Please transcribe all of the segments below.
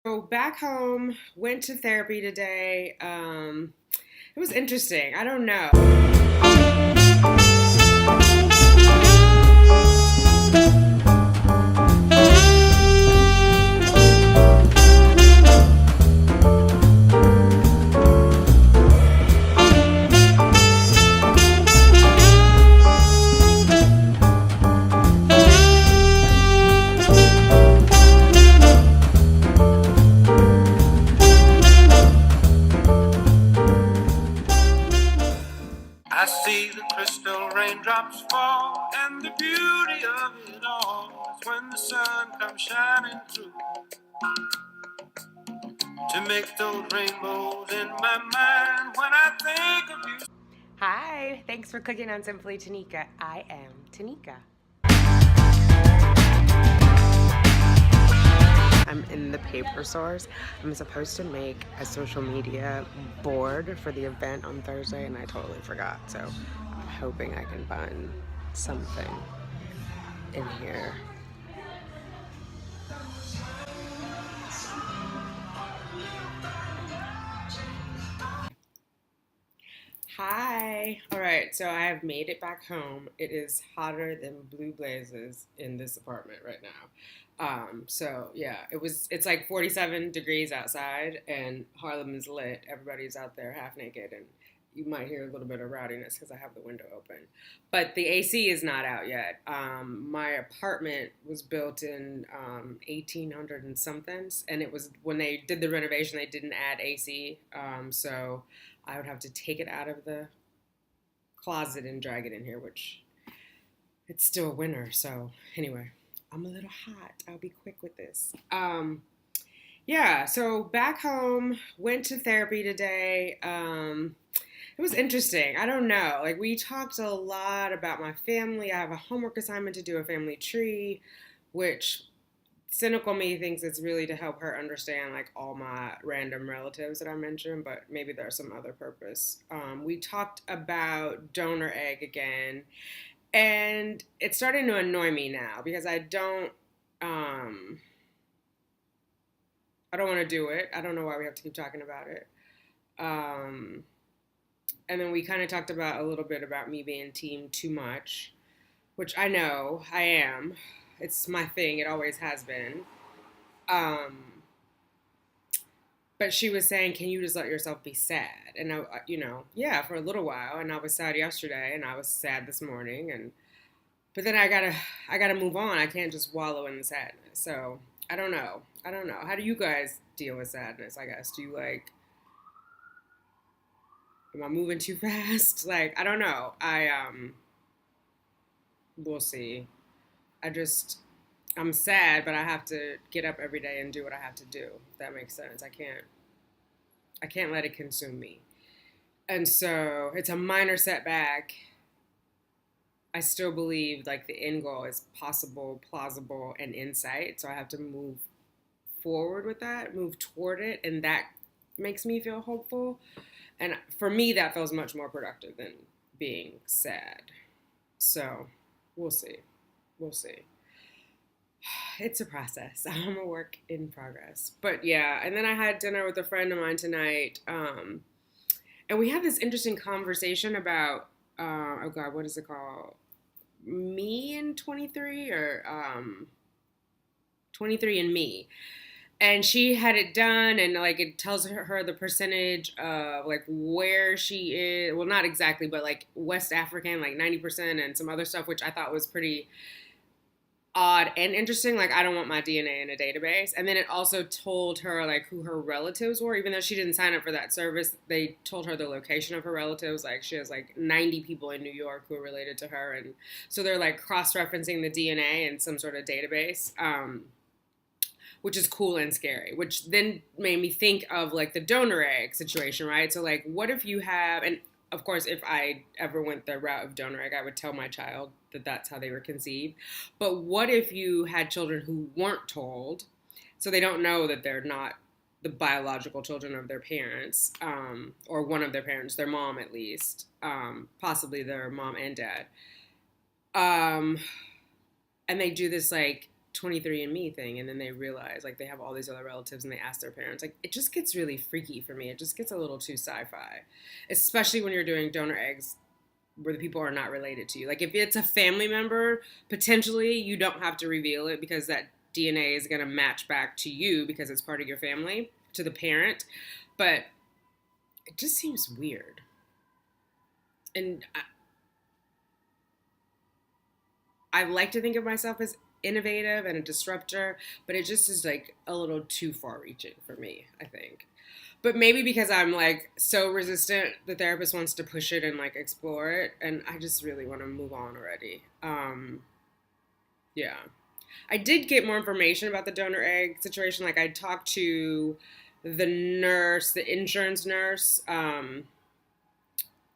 So back home, went to therapy today. It was interesting. I don't know. I see the crystal raindrops fall, and the beauty of it all is when the sun comes shining through to make those rainbows in my mind when I think of you. Hi, thanks for clicking on Simply Tanika. I am Tanika. I'm in the paper source. I'm supposed to make a social media board for the event on Thursday, and I totally forgot. So I'm hoping I can find something in here. Hi. All right, so I have made it back home. It is hotter than blue blazes in this apartment right now. So yeah, it's like 47 degrees outside and Harlem is lit. Everybody's out there half naked and you might hear a little bit of rowdiness because I have the window open. But the AC is not out yet. My apartment was built in 1800 and something, and it was when they did the renovation, they didn't add AC. So I would have to take it out of the closet and drag it in here, which it's still winter. So anyway, I'm a little hot. I'll be quick with this. Yeah, so back home, went to therapy today. It was interesting. I don't know. Like, we talked a lot about my family. I have a homework assignment to do, a family tree, which cynical me thinks it's really to help her understand like all my random relatives that I mentioned, but maybe there's some other purpose. We talked about donor egg again, and it's starting to annoy me now because I don't want to do it. I don't know why we have to keep talking about it. And then we kind of talked about a little bit about me being team too much, which I know I am. It's my thing. It always has been. Um, but she was saying, "Can you just let yourself be sad?" And yeah, for a little while. And I was sad yesterday, and I was sad this morning. But then I gotta move on. I can't just wallow in the sadness. So I don't know. I don't know. How do you guys deal with sadness? I guess do you like? Am I moving too fast? Like I don't know. We'll see. I just I'm sad, but I have to get up every day and do what I have to do. If that makes sense. I can't let it consume me. And so it's a minor setback. I still believe like the end goal is possible, plausible, and insight. So I have to move forward with that, move toward it, and that makes me feel hopeful. And for me, that feels much more productive than being sad. So we'll see. We'll see. It's a process. I'm a work in progress. But yeah, and then I had dinner with a friend of mine tonight. And we had this interesting conversation about, oh God, what is it called? Me and 23 or 23 and Me. And she had it done, and like it tells her the percentage of like where she is. Well, not exactly, but like West African, like 90%, and some other stuff, which I thought was pretty odd and interesting. Like I don't want my DNA in a database. And then it also told her like who her relatives were, even though she didn't sign up for that service. They told her the location of her relatives. Like she has like 90 people in New York who are related to her, and so they're like cross-referencing the DNA in some sort of database. Which is cool and scary, which then made me think of like the donor egg situation, right? So like, what if you have, and of course, if I ever went the route of donor egg, I would tell my child that that's how they were conceived. But what if you had children who weren't told, so they don't know that they're not the biological children of their parents, or one of their parents, their mom at least, possibly their mom and dad, and they do this like 23andMe thing, and then they realize like they have all these other relatives and they ask their parents. Like it just gets really freaky for me. It just gets a little too sci-fi, especially when you're doing donor eggs where the people are not related to you. Like if it's a family member, potentially you don't have to reveal it because that DNA is going to match back to you because it's part of your family, to the parent. But it just seems weird. And I like to think of myself as innovative and a disruptor, but it just is like a little too far reaching for me, I think. But maybe because I'm like so resistant, the therapist wants to push it and like explore it, and I just really want to move on already. Yeah. I did get more information about the donor egg situation. Like I talked to the nurse, the insurance nurse,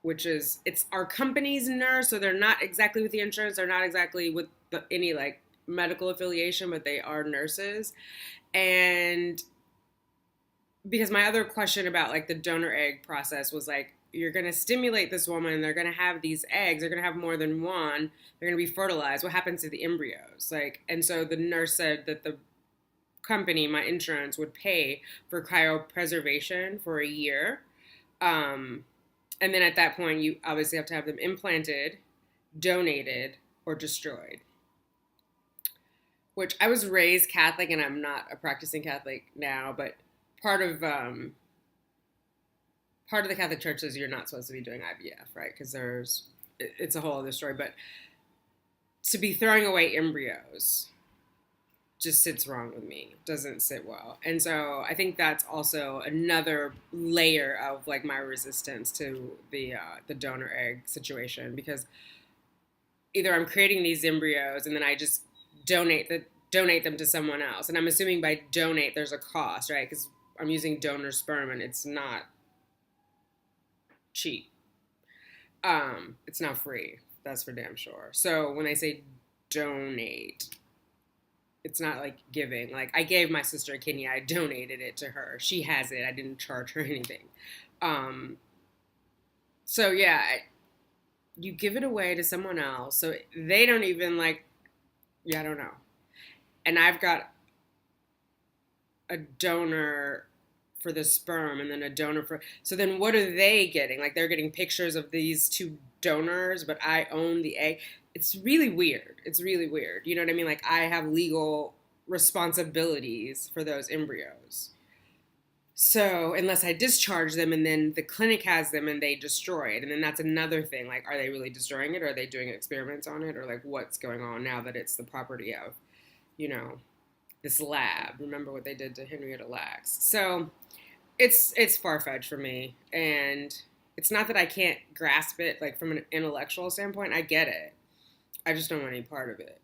which is it's our company's nurse, so they're not exactly with the insurance, they're not exactly with any like medical affiliation, but they are nurses. And because my other question about like the donor egg process was like, you're going to stimulate this woman, they're going to have these eggs, they're going to have more than one, they're going to be fertilized, what happens to the embryos? Like, and so the nurse said that the company, my insurance, would pay for cryopreservation for a year. And then at that point, you obviously have to have them implanted, donated, or destroyed. Which I was raised Catholic, and I'm not a practicing Catholic now, but part of the Catholic Church says you're not supposed to be doing IVF, right? Because it's a whole other story. But to be throwing away embryos just sits wrong with me, doesn't sit well. And so I think that's also another layer of like my resistance to the donor egg situation, because either I'm creating these embryos and then I just donate them to someone else. And I'm assuming by donate there's a cost, right? Because I'm using donor sperm and it's not cheap. It's not free. That's for damn sure. So when I say donate, it's not like giving. Like I gave my sister a kidney, I donated it to her. She has it. I didn't charge her anything. So yeah, you give it away to someone else, so they don't even like. Yeah, I don't know. And I've got a donor for the sperm and then a donor for. So then what are they getting? Like they're getting pictures of these two donors, but I own the egg. It's really weird. It's really weird. You know what I mean? Like I have legal responsibilities for those embryos. So unless I discharge them and then the clinic has them and they destroy it, and then that's another thing. Like, are they really destroying it, or are they doing experiments on it, or like what's going on now that it's the property of, this lab? Remember what they did to Henrietta Lacks. So it's far-fetched for me, and it's not that I can't grasp it like from an intellectual standpoint. I get it. I just don't want any part of it.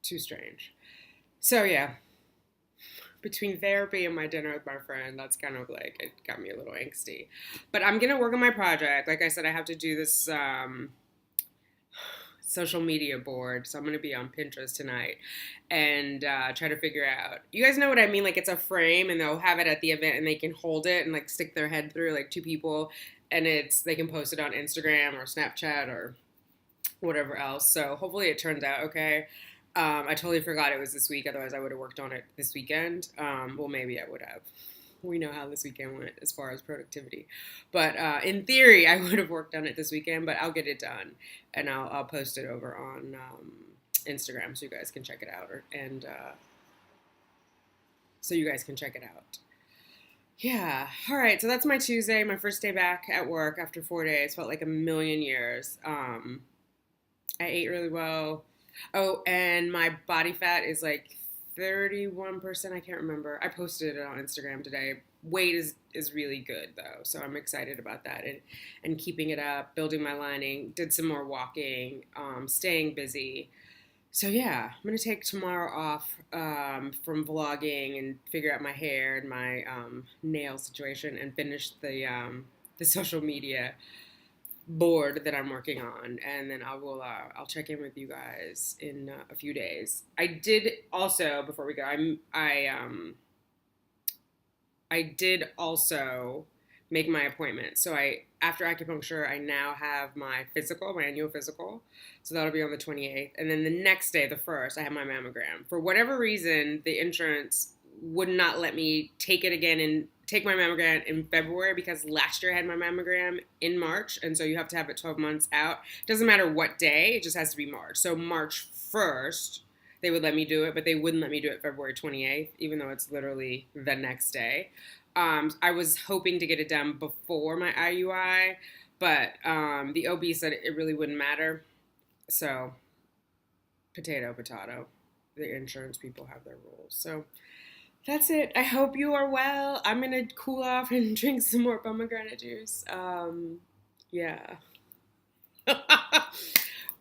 Too strange. So yeah. Between therapy and my dinner with my friend, that's kind of like, it got me a little angsty. But I'm going to work on my project. Like I said, I have to do this social media board. So I'm going to be on Pinterest tonight and try to figure out. You guys know what I mean? Like it's a frame and they'll have it at the event and they can hold it and like stick their head through, like two people. And they can post it on Instagram or Snapchat or whatever else. So hopefully it turns out okay. I totally forgot it was this week. Otherwise, I would have worked on it this weekend. Well, maybe I would have. We know how this weekend went as far as productivity. But in theory, I would have worked on it this weekend. But I'll get it done. And I'll post it over on Instagram so you guys can check it out. Yeah. All right. So that's my Tuesday, my first day back at work after 4 days. Felt like a million years. I ate really well. Oh, and my body fat is like 31%. I can't remember. I posted it on Instagram today. Weight is really good though, so I'm excited about that and keeping it up, building my lining. Did some more walking, staying busy. So yeah, I'm gonna take tomorrow off from vlogging and figure out my hair and my nail situation and finish the social media board that I'm working on, and then I'll check in with you guys in a few days. I did also, before we go, I did also make my appointment. So after acupuncture, I now have my physical, my annual physical. So that'll be on the 28th. And then the next day, the 1st, I have my mammogram. For whatever reason, the insurance would not let me take it again and take my mammogram in February, because last year I had my mammogram in March. And so you have to have it 12 months out. It doesn't matter what day, it just has to be March. So March 1st, they would let me do it, but they wouldn't let me do it February 28th, even though it's literally the next day. I was hoping to get it done before my IUI, but the OB said it really wouldn't matter. So, potato, potato. The insurance people have their rules. So, that's it. I hope you are well. I'm going to cool off and drink some more pomegranate juice. Yeah.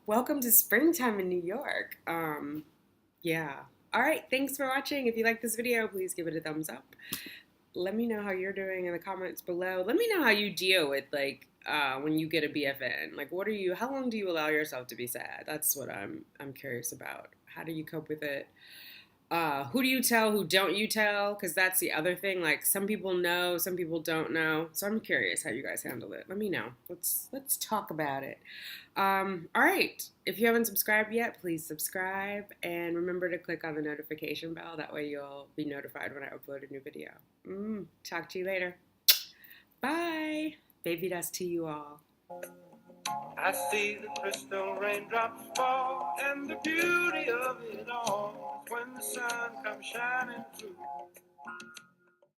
Welcome to springtime in New York. Yeah. All right. Thanks for watching. If you like this video, please give it a thumbs up. Let me know how you're doing in the comments below. Let me know how you deal with, like, when you get a BFN. Like, how long do you allow yourself to be sad? That's what I'm curious about. How do you cope with it? Who do you tell? Who don't you tell? Because that's the other thing. Like, some people know, some people don't know. So I'm curious how you guys handle it. Let me know. Let's talk about it. All right. If you haven't subscribed yet, please subscribe. And remember to click on the notification bell. That way you'll be notified when I upload a new video. Talk to you later. Bye. Baby dust to you all. I see the crystal raindrops fall, and the beauty of it all is when the sun comes shining through.